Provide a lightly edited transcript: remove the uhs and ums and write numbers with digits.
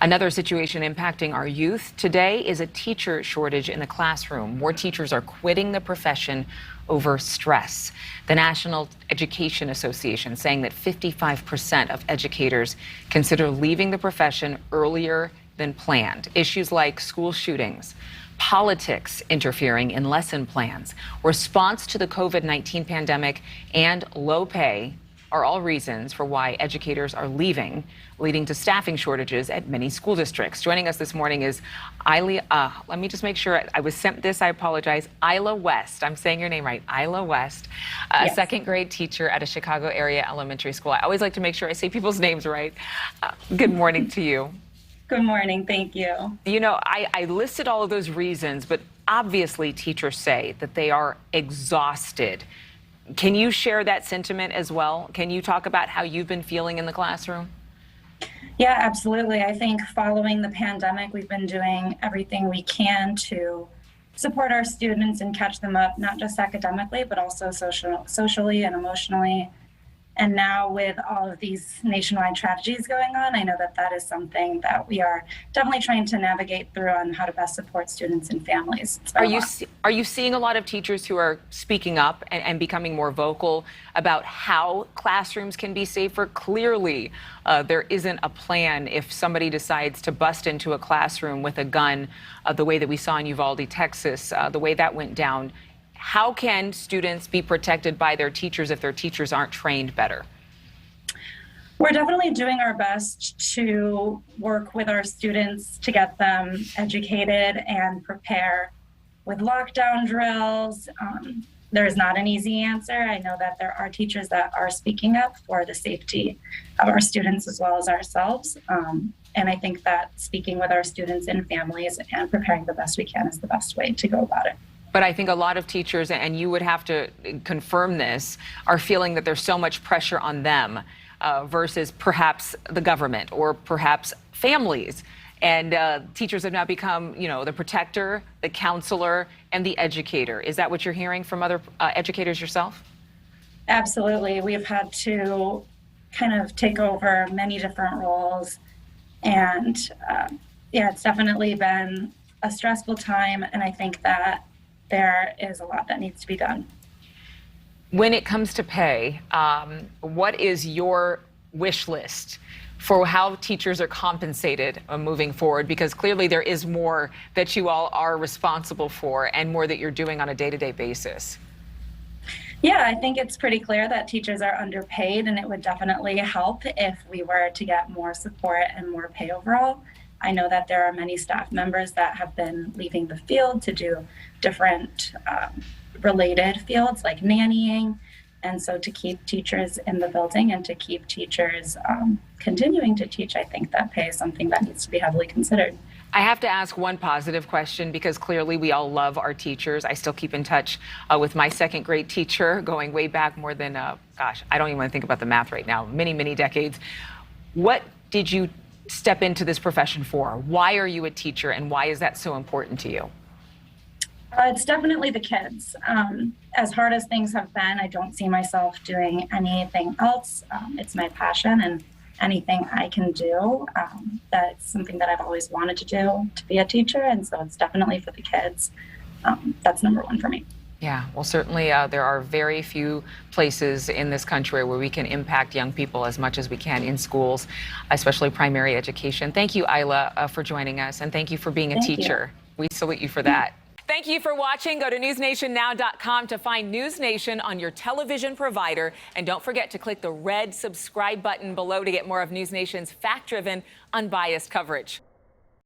Another situation impacting our youth today is a teacher shortage in the classroom. More teachers are quitting the profession over stress. The National Education Association saying that 55% of educators consider leaving the profession earlier than planned. Issues like school shootings, politics interfering in lesson plans, response to the COVID-19 pandemic, and low pay are all reasons for why educators are leaving, leading to staffing shortages at many school districts. Joining us this morning is Eila, let me just make sure I was sent this, I apologize, Eila West. I'm saying your name right, Eila West, Yes. A second grade teacher at a Chicago area elementary school. I always like to make sure I say people's names right. Good morning to you. Good morning. Thank you. You know, I listed all of those reasons, but obviously teachers say that they are exhausted. Can you share that sentiment as well? Can you talk about how you've been feeling in the classroom? Yeah, absolutely. I think following the pandemic, we've been doing everything we can to support our students and catch them up, not just academically, but also socially and emotionally. And now with all of these nationwide tragedies going on, I know that that is something that we are definitely trying to navigate through on how to best support students and families. Are you seeing a lot of teachers who are speaking up and becoming more vocal about how classrooms can be safer? Clearly, there isn't a plan if somebody decides to bust into a classroom with a gun, the way that we saw in Uvalde, Texas, the way that went down. How can students be protected by their teachers if their teachers aren't trained better? We're definitely doing our best to work with our students to get them educated and prepare with lockdown drills. There is not an easy answer. I know that there are teachers that are speaking up for the safety of our students as well as ourselves. And I think that speaking with our students and families and preparing the best we can is the best way to go about it. But I think a lot of teachers, and you would have to confirm this, are feeling that there's so much pressure on them versus perhaps the government or perhaps families. And teachers have now become, you know, the protector, the counselor, and the educator. Is that what you're hearing from other educators yourself? Absolutely. We've had to kind of take over many different roles. And yeah, it's definitely been a stressful time. And I think that there is a lot that needs to be done. When it comes to pay, what is your wish list for how teachers are compensated moving forward? Because clearly there is more that you all are responsible for and more that you're doing on a day-to-day basis. Yeah, I think it's pretty clear that teachers are underpaid, and it would definitely help if we were to get more support and more pay overall. I know that there are many staff members that have been leaving the field to do different related fields like nannying. And so to keep teachers in the building and to keep teachers continuing to teach, I think that pay is something that needs to be heavily considered. I have to ask one positive question because clearly we all love our teachers. I still keep in touch with my second grade teacher going way back more than, gosh, I don't even want to think about the math right now, many, many decades. What did you step into this profession for? Why are you a teacher and why is that so important to you? It's definitely the kids. As hard as things have been, I don't see myself doing anything else. It's my passion, and anything I can do, that's something that I've always wanted to do, to be a teacher. And so it's definitely for the kids. That's number one for me. Yeah, well, certainly there are very few places in this country where we can impact young people as much as we can in schools, especially primary education. Thank you, Eila, for joining us, and thank you for being a teacher. We salute you for that. Thank you for watching. Go to newsnationnow.com to find News Nation on your television provider. And don't forget to click the red subscribe button below to get more of News Nation's fact-driven, unbiased coverage.